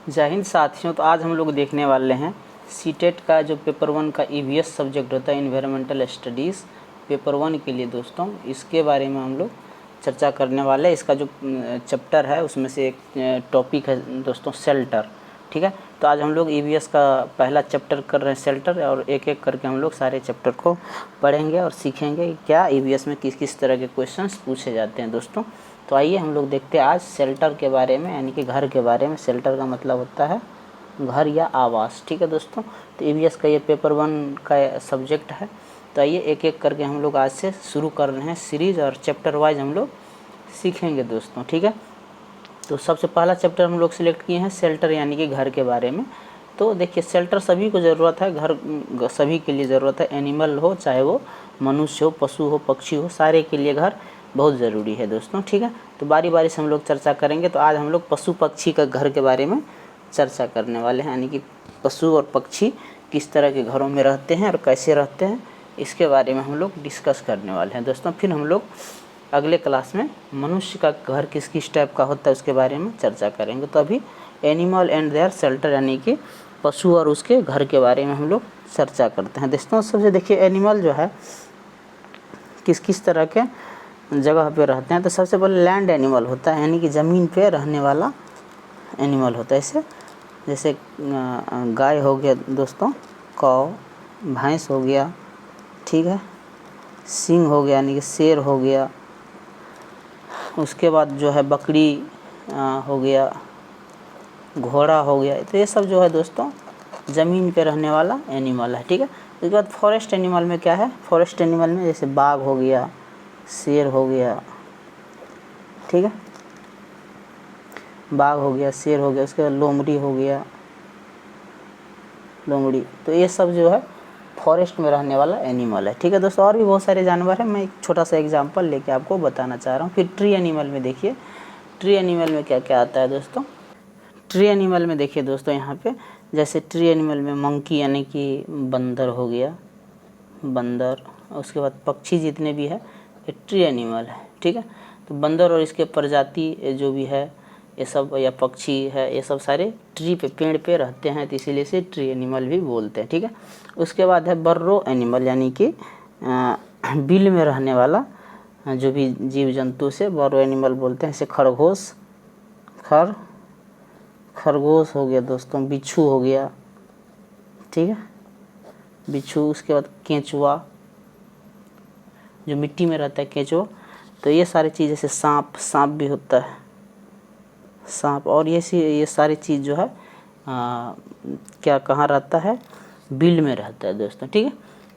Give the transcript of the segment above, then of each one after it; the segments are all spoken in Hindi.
जय हिंद साथियों। तो आज हम लोग देखने वाले हैं सीटेट का जो पेपर 1 का ईवीएस सब्जेक्ट होता है इन्वायरमेंटल स्टडीज़ पेपर 1 के लिए दोस्तों, इसके बारे में हम लोग चर्चा करने वाले हैं। इसका जो चैप्टर है उसमें से एक टॉपिक है दोस्तों शेल्टर। ठीक है, तो आज हम लोग ईवीएस का पहला चैप्टर कर रहे हैं शेल्टर, और एक एक करके हम लोग सारे चैप्टर को पढ़ेंगे और सीखेंगे कि क्या ईवीएस में किस किस तरह के क्वेश्चंस पूछे जाते हैं दोस्तों। तो आइए हम लोग देखते हैं आज शेल्टर के बारे में, यानी कि घर के बारे में। शेल्टर का मतलब होता है घर या आवास। ठीक है दोस्तों, तो ईवीएस का ये पेपर 1 का सब्जेक्ट है। तो आइए एक एक करके हम लोग आज से शुरू कर रहे हैं सीरीज़, और चैप्टर वाइज हम लोग सीखेंगे दोस्तों। ठीक है, तो सबसे पहला चैप्टर हम लोग सिलेक्ट किए हैं शेल्टर, यानी कि घर के बारे में। तो देखिए शेल्टर सभी को ज़रूरत है, घर सभी के लिए ज़रूरत है। एनिमल हो, चाहे वो मनुष्य हो, पशु हो, पक्षी हो, सारे के लिए घर बहुत ज़रूरी है दोस्तों। ठीक है, तो बारी बारी से हम लोग चर्चा करेंगे। तो आज हम लोग पशु पक्षी का घर के बारे में चर्चा करने वाले हैं, यानी कि पशु और पक्षी किस तरह के घरों में रहते हैं और कैसे रहते हैं, इसके बारे में हम लोग डिस्कस करने वाले हैं दोस्तों। फिर हम लोग अगले क्लास में मनुष्य का घर किस किस टाइप का होता है उसके बारे में चर्चा करेंगे। तो अभी एनिमल एंड देयर शेल्टर, यानी कि पशु और उसके घर के बारे में हम लोग चर्चा करते हैं दोस्तों। सबसे देखिए एनिमल जो है किस किस तरह के जगह पे रहते हैं। तो सबसे पहले लैंड एनिमल होता है, यानी कि ज़मीन पे रहने वाला एनिमल होता है। जैसे गाय हो गया दोस्तों, कौ, भैंस हो गया, ठीक है, सिंह हो गया यानी कि शेर हो गया। उसके बाद जो है बकरी हो गया, घोड़ा हो गया। तो ये सब जो है दोस्तों ज़मीन पे रहने वाला एनिमल है। ठीक है, उसके बाद फॉरेस्ट एनिमल में क्या है, फॉरेस्ट एनिमल में जैसे बाघ हो गया, शेर हो गया, ठीक है, बाघ हो गया, शेर हो गया। उसके बाद लोमड़ी हो गया, लोमड़ी। तो ये सब जो है फॉरेस्ट में रहने वाला एनिमल है। ठीक है दोस्तों, और भी बहुत सारे जानवर हैं, मैं एक छोटा सा एग्जांपल लेके आपको बताना चाह रहा हूँ। फिर ट्री एनिमल में देखिए, ट्री एनिमल में क्या क्या आता है दोस्तों। ट्री एनिमल में देखिए दोस्तों, यहाँ पे जैसे ट्री एनिमल में मंकी यानी कि बंदर हो गया, बंदर। उसके बाद पक्षी जितने भी है ये ट्री एनिमल है। ठीक है, तो बंदर और इसके प्रजाति जो भी है ये सब, या पक्षी है, ये सब सारे ट्री पे, पेड़ पे रहते हैं, तो इसीलिए से ट्री एनिमल भी बोलते हैं। ठीक है, उसके बाद है बर्रो एनिमल, यानी कि बिल में रहने वाला जो भी जीव जंतु से बर्रो एनिमल बोलते हैं। जैसे खरगोश, खरगोश हो गया दोस्तों, बिच्छू हो गया, ठीक है, बिच्छू। उसके बाद केंचुआ जो मिट्टी में रहता है, केंचुआ। तो ये सारी चीज़, जैसे सांप भी होता है, सांप। और ये सारी चीज़ जो है क्या कहाँ रहता है, बिल में रहता है दोस्तों। ठीक है,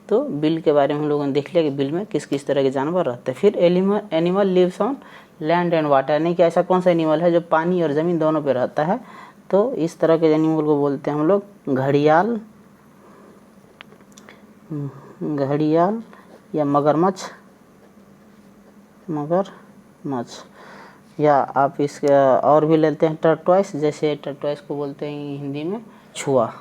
तो बिल के बारे में हम लोगों ने देख लिया कि बिल में किस किस तरह के जानवर रहते हैं। फिर animal lives on land and water, यानी कि ऐसा कौन सा एनिमल है जो पानी और ज़मीन दोनों पे रहता है। तो इस तरह के एनिमल को बोलते हैं हम लोग घड़ियाल या मगरमच्छ, या आप इसके और भी लेते हैं टर्टवाइस, जैसे टर्टवाइस को बोलते हैं हिंदी में छुआ।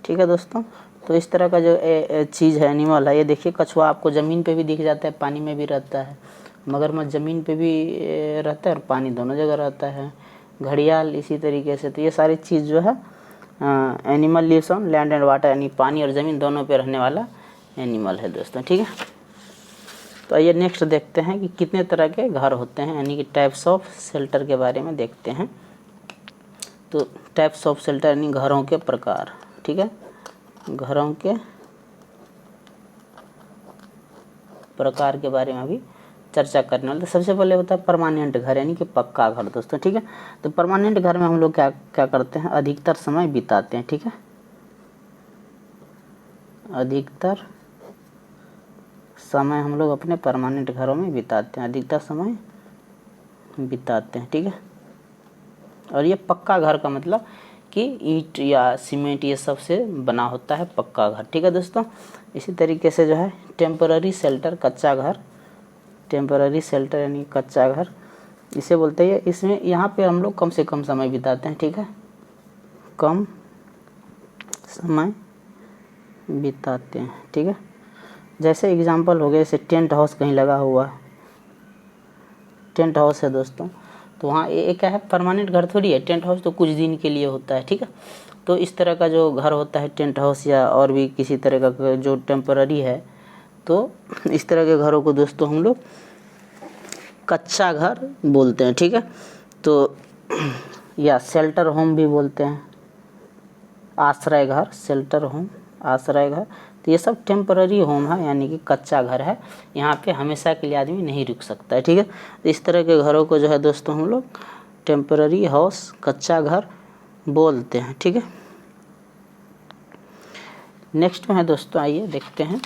ठीक है दोस्तों, तो इस तरह का जो चीज़ है, एनिमल है। ये देखिए कछुआ आपको ज़मीन पे भी दिख जाता है, पानी में भी रहता है। मगरमच्छ ज़मीन पे भी रहता है और पानी, दोनों जगह रहता है। घड़ियाल इसी तरीके से। तो ये सारी चीज़ जो है animal lives on land and water, यानी पानी और ज़मीन दोनों पे रहने वाला एनिमल है दोस्तों। ठीक है, तो आइए नेक्स्ट देखते हैं कि कितने तरह के घर होते हैं, यानी कि टाइप्स ऑफ शेल्टर के बारे में देखते हैं। तो टाइप्स ऑफ शेल्टर यानी घरों के प्रकार। ठीक है, घरों के प्रकार के बारे में अभी चर्चा करने वाले। तो सबसे पहले होता है परमानेंट घर, यानी कि पक्का घर दोस्तों। ठीक है, तो परमानेंट घर में हम लोग क्या क्या करते हैं, अधिकतर समय बिताते हैं। ठीक है, अधिकतर समय हम लोग अपने परमानेंट घरों में बिताते हैं, अधिकतर समय बिताते हैं। ठीक है, और ये पक्का घर का मतलब कि ईंट या सीमेंट ये सब से बना होता है पक्का घर। ठीक है दोस्तों, इसी तरीके से जो है टेम्पररी शेल्टर, कच्चा घर, टेम्पररी शेल्टर यानी कच्चा घर इसे बोलते हैं। इसमें यहाँ पे हम लोग कम से कम समय बिताते हैं। ठीक है, कम समय बिताते हैं। ठीक है, जैसे एग्जांपल हो गया, जैसे टेंट हाउस कहीं लगा हुआ है, टेंट हाउस है दोस्तों, तो वहाँ ये क्या है, परमानेंट घर थोड़ी है। टेंट हाउस तो कुछ दिन के लिए होता है, ठीक है। तो इस तरह का जो घर होता है टेंट हाउस या और भी किसी तरह का जो टेम्पररी है, तो इस तरह के घरों को दोस्तों हम लोग कच्चा घर बोलते हैं, ठीक है। तो या शेल्टर होम भी बोलते हैं, आश्रय घर, शेल्टर होम, आश्रय घर। तो ये सब टेम्पररी होम है, यानी कि कच्चा घर है। यहाँ पे हमेशा के लिए आदमी नहीं रुक सकता है, ठीक है। तो इस तरह के घरों को जो है दोस्तों हम लोग टेम्पररी हाउस, कच्चा घर बोलते हैं, ठीक है। नेक्स्ट में है दोस्तों, आइए देखते हैं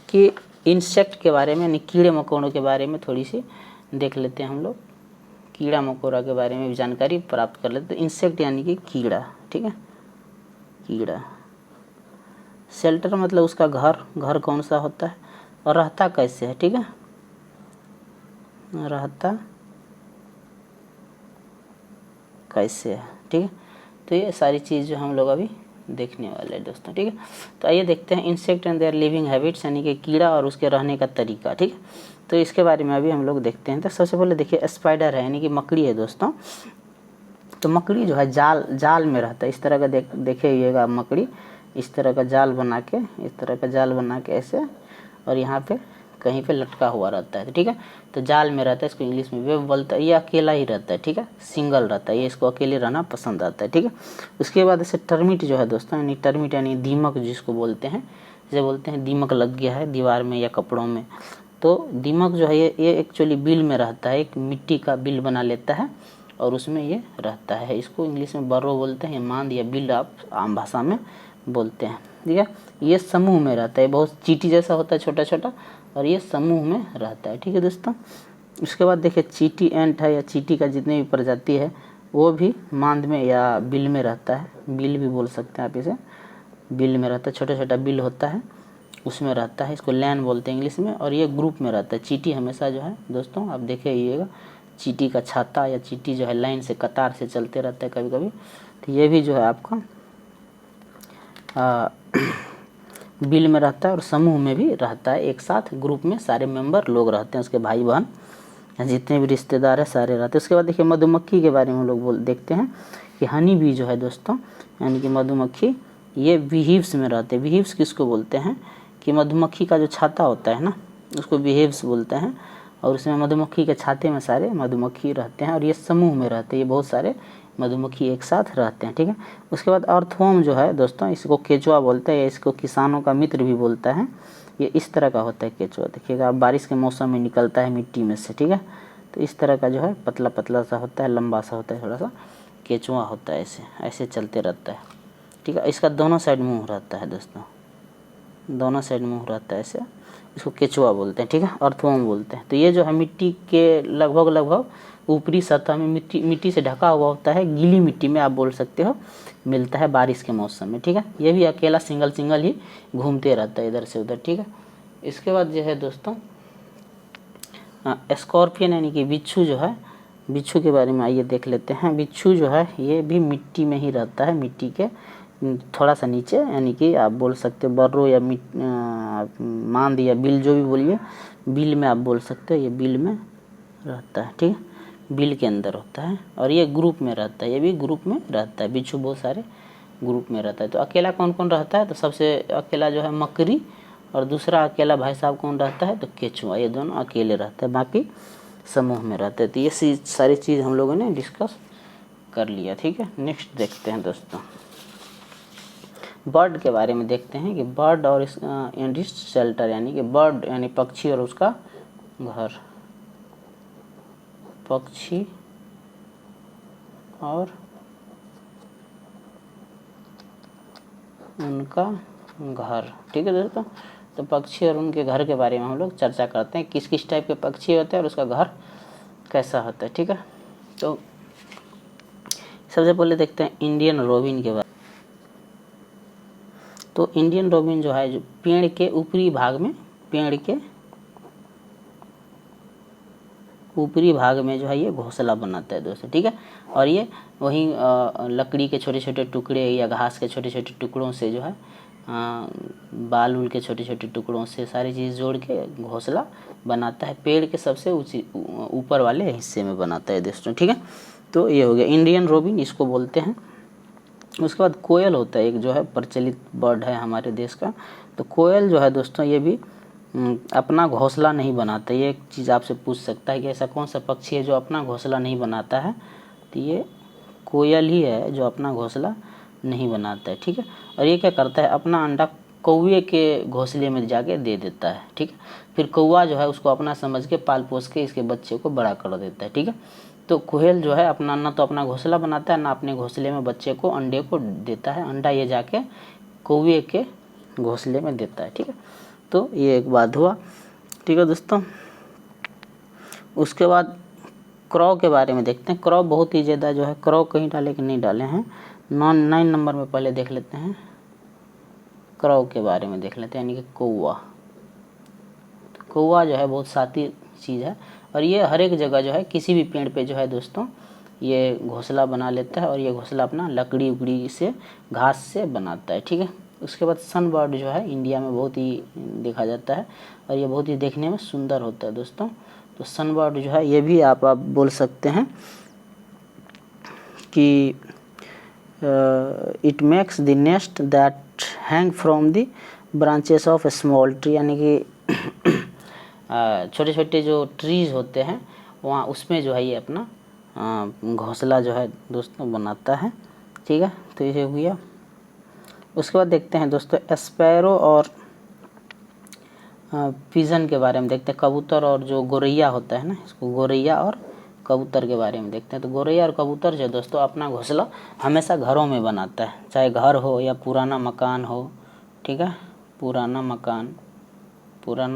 कि इंसेक्ट के बारे में, यानी कीड़े मकोड़ों के बारे में थोड़ी सी देख लेते हैं हम लोग। कीड़ा मकोड़ा के बारे में भी जानकारी प्राप्त कर लेते हैं। तो इंसेक्ट यानी कि कीड़ा, ठीक है, कीड़ा। शेल्टर मतलब उसका घर, घर कौन सा होता है और रहता कैसे है, ठीक है, रहता कैसे है, ठीक है। तो ये सारी चीज़ जो हम लोग अभी देखने वाले हैं दोस्तों, ठीक है। तो आइए देखते हैं insect and their living habits, यानी कि कीड़ा और उसके रहने का तरीका, ठीक है। तो इसके बारे में अभी हम लोग देखते हैं। तो सबसे पहले देखिए स्पाइडर है, यानी कि मकड़ी है दोस्तों। तो मकड़ी जो है जाल में रहता है। इस तरह का देखिएगा मकड़ी इस तरह का जाल बना के, इस तरह का जाल बना के ऐसे, और यहाँ पे कहीं पे लटका हुआ रहता है, ठीक है। तो जाल में रहता है, इसको इंग्लिश में वेब बोलता है। ये अकेला ही रहता है, ठीक है, सिंगल रहता है, ये इसको अकेले रहना पसंद आता है, ठीक है। उसके बाद ऐसे टर्मिट जो है दोस्तों, यानी टर्मिट यानी दीमक जिसको बोलते हैं, जैसे बोलते हैं दीमक लग गया है दीवार में या कपड़ों में। तो दीमक जो है ये एक्चुअली बिल में रहता है, एक मिट्टी का बिल बना लेता है और उसमें ये रहता है। इसको इंग्लिश में बर्रो बोलते हैं, मांद या बिल आप आम भाषा में बोलते हैं, ठीक है। ये समूह में रहता है, बहुत चींटी जैसा होता है छोटा छोटा, और ये समूह में रहता है, ठीक है दोस्तों। उसके बाद देखिए चींटी एंट है, या चींटी का जितने भी प्रजाति है वो भी मांद में या बिल में रहता है। बिल भी बोल सकते हैं आप इसे, बिल में रहता है, छोटा छोटा बिल होता है उसमें रहता है। इसको लैन बोलते हैं इंग्लिश में। और ये ग्रुप में रहता है। चींटी हमेशा जो है दोस्तों, आप देखिएगा चींटी का छाता या चींटी जो है लाइन से कतार से चलते रहता है कभी कभी। तो ये भी जो है आपका बिल में रहता है और समूह में भी रहता है। एक साथ ग्रुप में सारे मेंबर लोग रहते हैं, उसके भाई बहन जितने भी रिश्तेदार है सारे रहते हैं। उसके बाद देखिए मधुमक्खी के बारे में हम लोग देखते हैं कि हनी बी जो है दोस्तों, यानी कि मधुमक्खी, ये बीहिव्स में रहते हैं। बीहिव्स किसको बोलते हैं कि मधुमक्खी का जो छाता होता है ना, उसको बीहिव्स बोलते हैं। और उसमें मधुमक्खी के छाते में सारे मधुमक्खी रहते हैं और ये समूह में रहते हैं, ये बहुत सारे मधुमक्खी एक साथ रहते हैं, ठीक है। उसके बाद अर्थवर्म जो है दोस्तों, इसको केचुआ बोलते हैं, इसको किसानों का मित्र भी बोलता है। ये इस तरह का होता है केचुआ, देखिएगा बारिश के मौसम में निकलता है मिट्टी में से, ठीक है। तो इस तरह का जो है पतला पतला सा होता है, लंबा सा होता है, थोड़ा सा केचुआ होता है, ऐसे ऐसे चलते रहता है, ठीक है। इसका दोनों साइड मुँह रहता है दोस्तों, दोनों साइड मुँह रहता है ऐसे, इसको केचुआ बोलते हैं, ठीक है, अर्थवर्म बोलते हैं। तो ये जो है मिट्टी के लगभग ऊपरी सतह में मिट्टी से ढका हुआ होता है, गीली मिट्टी में आप बोल सकते हो, मिलता है बारिश के मौसम में, ठीक है। ये भी अकेला सिंगल ही घूमते रहता है इधर से उधर, ठीक है। इसके बाद जो है दोस्तों स्कॉर्पियन यानी कि बिच्छू जो है, बिच्छू के बारे में आइए देख लेते हैं। बिच्छू जो है ये भी मिट्टी में ही रहता है, मिट्टी के थोड़ा सा नीचे, यानी कि आप बोल सकते हो बर्रो या मांद या बिल, जो भी बोलिए, बिल में आप बोल सकते हो, ये बिल में रहता है, ठीक है, बिल के अंदर होता है। और ये ग्रुप में रहता है, ये भी ग्रुप में रहता है। बिच्छू बहुत सारे ग्रुप में रहता है। तो अकेला कौन कौन रहता है, तो सबसे अकेला जो है मकड़ी, और दूसरा अकेला भाई साहब कौन रहता है, तो केचुआ। ये दोनों अकेले रहते हैं, बाकी समूह में रहते हैं। तो ये सारी चीज़ हम लोगों ने डिस्कस कर लिया, ठीक है। नेक्स्ट देखते हैं दोस्तों, बर्ड के बारे में देखते हैं कि बर्ड और एंड इट्स शेल्टर, यानी कि बर्ड यानी पक्षी और उसका घर, पक्षी और उनका घर, ठीक है दोस्तों। तो पक्षी और उनके घर के बारे में हम लोग चर्चा करते हैं, किस किस टाइप के पक्षी होते हैं और उसका घर कैसा होता है, ठीक है। तो सबसे पहले देखते हैं इंडियन रोबिन के बारे में। तो इंडियन रोबिन जो है, जो पेड़ के ऊपरी भाग में, पेड़ के ऊपरी भाग में जो है ये घोंसला बनाता है दोस्तों, ठीक है। और ये वहीं लकड़ी के छोटे छोटे टुकड़े या घास के छोटे छोटे टुकड़ों से जो है बाल उल के छोटे छोटे टुकड़ों से सारी चीज़ जोड़ के घोंसला बनाता है। पेड़ के सबसे ऊपर वाले हिस्से में बनाता है दोस्तों, ठीक है। तो ये हो गया इंडियन रोबिन, इसको बोलते हैं। उसके बाद कोयल होता है, एक जो है प्रचलित बर्ड है हमारे देश का। तो कोयल जो है दोस्तों, ये भी अपना घोंसला नहीं बनाता। ये एक चीज़ आपसे पूछ सकता है कि ऐसा कौन सा पक्षी है जो अपना घोंसला नहीं बनाता है, तो ये कोयल ही है जो अपना घोंसला नहीं बनाता है, ठीक है। और ये क्या करता है, अपना अंडा कौवे के घोंसले में जाके दे देता है, ठीक है। फिर कौवा जो है उसको अपना समझ के पाल पोस के इसके बच्चे को बड़ा कर देता है, ठीक है। तो कोयल जो है अपना ना तो अपना घोंसला बनाता है, ना अपने घोंसले में बच्चे को अंडे को देता है। अंडा ये जाके कौवे के घोंसले में देता है, ठीक है। तो ये एक बात हुआ, ठीक है दोस्तों। उसके बाद क्रॉ के बारे में देखते हैं। क्रॉ बहुत ही ज़्यादा जो है, क्रॉ कहीं डाले कि नहीं डाले हैं, 9 नंबर में पहले देख लेते हैं। क्रॉ के बारे में देख लेते हैं, यानी कि कौवा। कौवा जो है बहुत साथी चीज़ है, और ये हर एक जगह जो है किसी भी पेड़ पे जो है दोस्तों ये घोंसला बना लेता है। और ये घोंसला अपना लकड़ी उकड़ी से, घास से बनाता है, ठीक है। उसके बाद सन बर्ड जो है इंडिया में बहुत ही देखा जाता है, और ये बहुत ही देखने में सुंदर होता है दोस्तों। तो सन बर्ड जो है ये भी आप बोल सकते हैं कि it makes the nest that hang from the branches of A small tree, यानी कि छोटे छोटे जो ट्रीज होते हैं वहाँ उसमें जो है ये अपना घोंसला जो है दोस्तों बनाता है, ठीक है। तो ये हो गया। उसके बाद देखते हैं दोस्तों स्पैरो और पिजन के बारे में देखते हैं। कबूतर और जो गोरैया होता है ना, इसको गोरैया और कबूतर के बारे में देखते हैं। तो गोरैया और कबूतर जो दोस्तों अपना घोंसला हमेशा घरों में बनाता है, चाहे घर हो या पुराना मकान हो, ठीक है। पुराना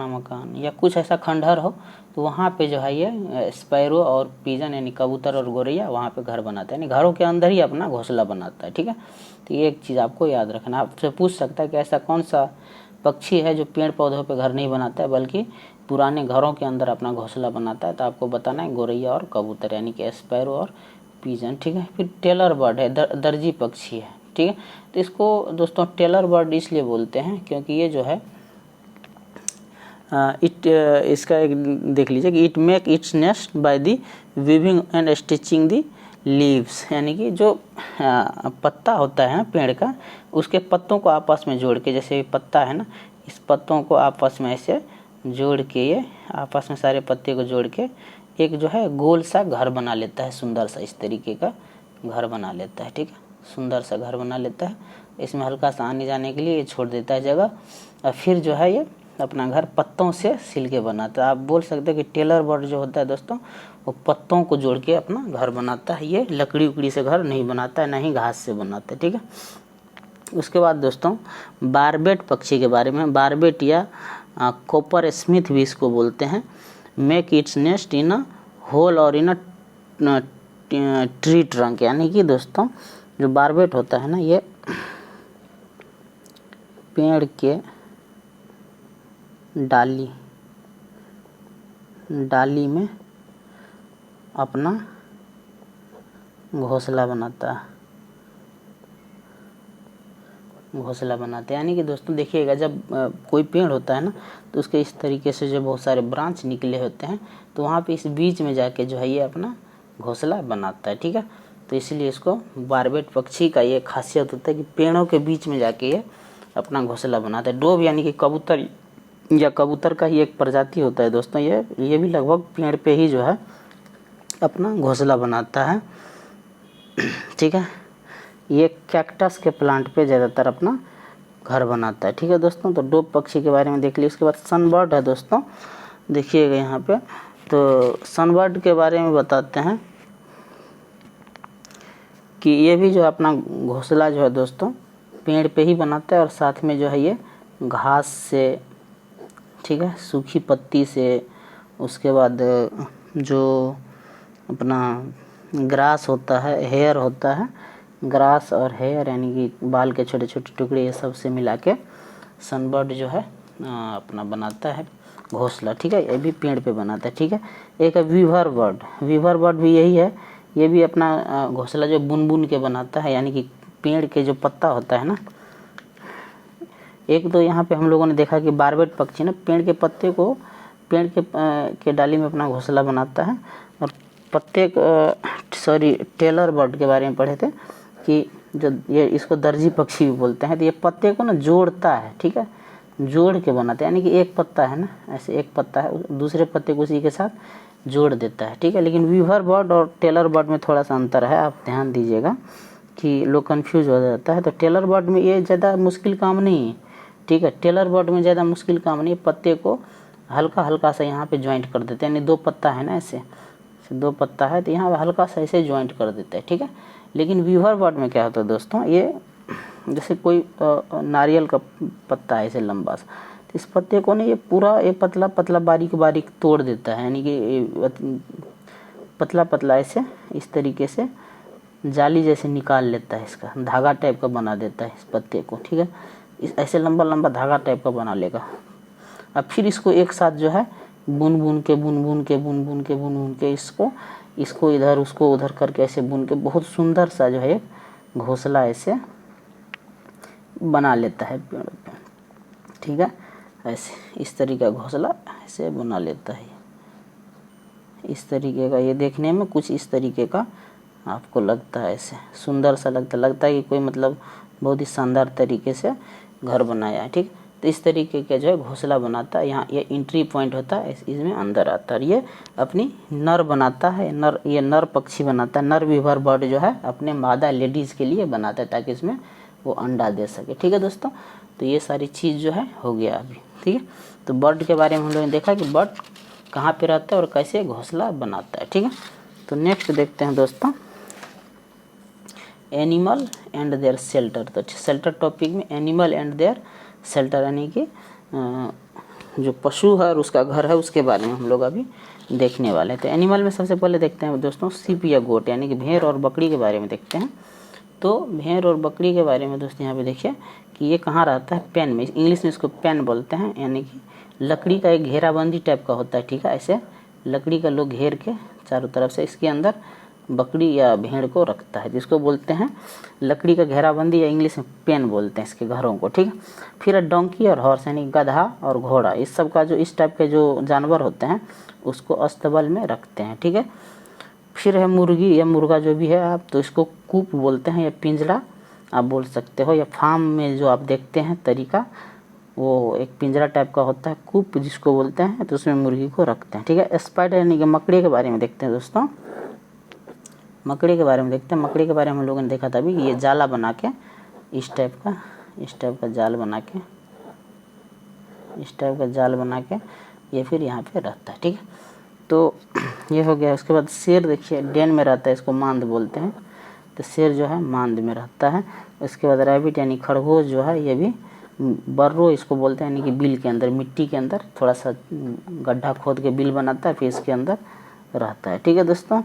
मकान या कुछ ऐसा खंडहर हो, तो वहाँ पे जो है ये स्पैरो और पिजन यानी कबूतर और गोरैया वहाँ पे घर बनाता है, यानी घरों के अंदर ही अपना घोंसला बनाता है, ठीक है। तो ये एक चीज़ आपको याद रखना। आपसे पूछ सकता है कि ऐसा कौन सा पक्षी है जो पेड़ पौधों पे घर नहीं बनाता है बल्कि पुराने घरों के अंदर अपना घोंसला बनाता है, तो आपको बताना है गोरैया और कबूतर यानी कि स्पैरो और पिजन, ठीक है। फिर टेलर बर्ड है, दर्जी पक्षी है, ठीक है। तो इसको दोस्तों टेलर बर्ड इसलिए बोलते हैं क्योंकि ये जो है इसका एक देख लीजिए कि it make its nest by the weaving and stitching the leaves, यानी कि जो पत्ता होता है पेड़ का, उसके पत्तों को आपस में जोड़ के, जैसे पत्ता है ना, इस पत्तों को आपस में ऐसे जोड़ के, ये आपस में सारे पत्ते को जोड़ के एक जो है गोल सा घर बना लेता है, सुंदर सा इस तरीके का घर बना लेता है, ठीक है। सुंदर सा घर बना लेता है, इसमें हल्का सा आने जाने के लिए ये छोड़ देता है जगह, और फिर जो है ये अपना घर पत्तों से सिल के बनाता है। आप बोल सकते हैं कि टेलर बर्ड जो होता है दोस्तों वो पत्तों को जोड़ के अपना घर बनाता है, ये लकड़ी उकड़ी से घर नहीं बनाता है, ना ही घास से बनाता है, ठीक है। उसके बाद दोस्तों बारबेट पक्षी के बारे में। बारबेट या कॉपर स्मिथ भी इसको बोलते हैं। Make its nest in a hole और इन अ ट्री ट्रंक, यानी कि दोस्तों जो बारबेट होता है ना, ये पेड़ के डाली में अपना घोंसला बनाता है, यानी कि दोस्तों देखिएगा जब कोई पेड़ होता है ना, तो उसके इस तरीके से जो बहुत सारे ब्रांच निकले होते हैं, तो वहाँ पे इस बीच में जाके जो है ये अपना घोंसला बनाता है, ठीक है। तो इसलिए इसको बारबेट पक्षी का ये खासियत होता है कि पेड़ों के बीच में जाके ये अपना घोंसला बनाता है। डोव यानी कि कबूतर या कबूतर का ही एक प्रजाति होता है दोस्तों, ये भी लगभग पेड़ पे ही जो है अपना घोंसला बनाता है, ठीक है। ये कैक्टस के प्लांट पे ज़्यादातर अपना घर बनाता है, ठीक है दोस्तों। तो डोव पक्षी के बारे में देख लीजिए। उसके बाद सनबर्ड है दोस्तों, देखिएगा यहाँ पे। तो सनबर्ड के बारे में बताते हैं कि ये भी जो अपना घोंसला जो है दोस्तों पेड़ पे ही बनाता है, और साथ में जो है ये घास से, ठीक है, सूखी पत्ती से, उसके बाद जो अपना ग्रास होता है, हेयर होता है, ग्रास और हेयर यानी कि बाल के छोटे छोटे टुकड़े, ये सब से मिला के सनबर्ड जो है अपना बनाता है घोंसला, ठीक है। ये भी पेड़ पे बनाता है, ठीक है। एक है वीवर बर्ड भी यही है, ये भी अपना घोंसला जो बुन बुन के बनाता है, यानी कि पेड़ के जो पत्ता होता है ना, एक तो यहाँ पे हम लोगों ने देखा कि बारबेट पक्षी ना पेड़ के पत्ते को पेड़ के डाली में अपना घोंसला बनाता है। और टेलर बर्ड के बारे में पढ़े थे कि जो ये इसको दर्जी पक्षी भी बोलते हैं। तो ये पत्ते को ना जोड़ता है, ठीक है, जोड़ के बनाते हैं, यानी कि एक पत्ता है ना, ऐसे एक पत्ता है, दूसरे पत्ते को उसी के साथ जोड़ देता है, ठीक है। लेकिन वीवर बर्ड और टेलर बर्ड में थोड़ा सा अंतर है, आप ध्यान दीजिएगा कि लोग कंफ्यूज हो जाता है। तो टेलर बर्ड में ये ज़्यादा मुश्किल काम नहीं है, ठीक है। टेलर बर्ड में ज़्यादा मुश्किल काम नहीं है, पत्ते को हल्का हल्का सा यहाँ पे ज्वाइंट कर देते हैं, यानी 2 पत्ता है ना, ऐसे 2 पत्ता है तो यहाँ हल्का सा ऐसे ज्वाइंट कर देते हैं, ठीक है। लेकिन वीवर बर्ड में क्या होता है दोस्तों, ये जैसे कोई नारियल का पत्ता है ऐसे लंबा सा, तो इस पत्ते को ना ये पूरा ये पतला पतला बारीक बारीक तोड़ देता है, यानी कि पतला पतला ऐसे इस तरीके से जाली जैसे निकाल लेता है, इसका धागा टाइप का बना देता है इस पत्ते को, ठीक है। ऐसे लंबा लंबा धागा टाइप का बना लेगा। अब फिर इसको एक साथ जो है बुन बुन के इसको इधर उसको उधर करके ऐसे बुन के बहुत सुंदर सा जो है घोंसला ऐसे बना लेता है पेड़ पे, ठीक है। ऐसे इस तरीके का घोंसला ऐसे बना लेता है, इस तरीके का। ये देखने में कुछ इस तरीके का आपको लगता है, ऐसे सुंदर सा लगता है कि कोई मतलब बहुत ही शानदार तरीके से घर बनाया है, ठीक। तो इस तरीके का जो है घोंसला बनाता है। यहाँ ये एंट्री पॉइंट होता है, इसमें अंदर आता है। ये अपनी नर बनाता है, ये नर पक्षी बनाता है। नर वीवर बर्ड जो है अपने मादा लेडीज़ के लिए बनाता है ताकि इसमें वो अंडा दे सके, ठीक है दोस्तों। तो ये सारी चीज़ जो है हो गया अभी, ठीक है। तो बर्ड के बारे में हम लोगों ने देखा कि बर्ड कहाँ पे रहता है और कैसे घोंसला बनाता है, ठीक है। तो नेक्स्ट देखते हैं दोस्तों, एनिमल एंड देयर शेल्टर। तो शेल्टर टॉपिक में एनिमल एंड देयर शेल्टर यानी कि जो पशु है और उसका घर है उसके बारे में हम लोग अभी देखने वाले हैं। तो एनिमल में सबसे पहले देखते हैं दोस्तों सीप या गोट, यानी कि भेड़ और बकरी के बारे में देखते हैं। तो भेड़ और बकरी के बारे में दोस्तों यहाँ पे देखिए कि ये कहाँ रहता है, पेन में, इंग्लिश में इसको पेन बोलते हैं, यानी कि लकड़ी का एक घेराबंदी टाइप का होता है, ठीक है। ऐसे लकड़ी का लोग घेर के चारों तरफ से इसके अंदर बकरी या भेड़ को रखता है, जिसको बोलते हैं लकड़ी का घेराबंदी या इंग्लिश में पेन बोलते हैं इसके घरों को, ठीक है। फिर डोंकी और हॉर्स यानी गधा और घोड़ा, इस सब का जो इस टाइप के जो जानवर होते हैं उसको अस्तबल में रखते हैं, ठीक है। फिर है मुर्गी या मुर्गा जो भी है आप, तो इसको कूप बोलते हैं या पिंजरा आप बोल सकते हो, या फार्म में जो आप देखते हैं तरीका वो एक पिंजरा टाइप का होता है, कूप जिसको बोलते हैं, तो उसमें मुर्गी को रखते हैं, ठीक है। स्पाइडर यानी कि मकड़ी के बारे में देखते हैं दोस्तों। मकड़ी के बारे में देखते हैं। मकड़ी के बारे में हम लोगों ने देखा था अभी कि ये जाला बना के इस टाइप का जाल बना के ये फिर यहाँ पे रहता है, ठीक है। तो ये हो गया। उसके बाद शेर देखिए डेन में रहता है, इसको मांद बोलते हैं, तो शेर जो है मांद में रहता है। उसके बाद रैबिट यानी खरगोश जो है ये भी बर्रो इसको बोलते हैं, यानी कि बिल के अंदर, मिट्टी के अंदर थोड़ा सा गड्ढा खोद के बिल बनाता है, फिर इसके अंदर रहता है, ठीक है दोस्तों।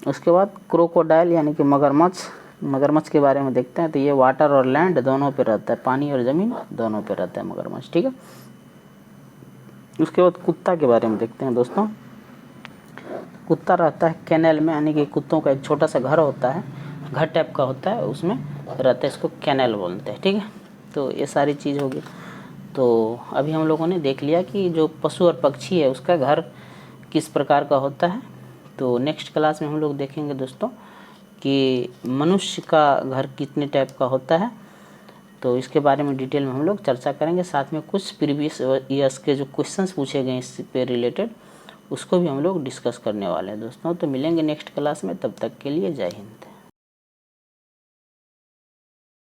उसके बाद क्रोकोडाइल यानी कि मगरमच्छ के बारे में देखते हैं। तो ये वाटर और लैंड दोनों पे रहता है, पानी और ज़मीन दोनों पे रहता है मगरमच्छ, ठीक है। उसके बाद कुत्ता के बारे में देखते हैं दोस्तों। कुत्ता रहता है कैनल में, यानी कि कुत्तों का एक छोटा सा घर होता है, घर टाइप का होता है, उसमें रहता है, इसको कैनल बोलते हैं, ठीक है। तो ये सारी चीज़ होगी। तो अभी हम लोगों ने देख लिया कि जो पशु और पक्षी है उसका घर किस प्रकार का होता है। तो नेक्स्ट क्लास में हम लोग देखेंगे दोस्तों कि मनुष्य का घर कितने टाइप का होता है, तो इसके बारे में डिटेल में हम लोग चर्चा करेंगे। साथ में कुछ प्रीवियस ईयर्स के जो क्वेश्चंस पूछे गए इस पे रिलेटेड उसको भी हम लोग डिस्कस करने वाले हैं दोस्तों। तो मिलेंगे नेक्स्ट क्लास में, तब तक के लिए जय हिंद।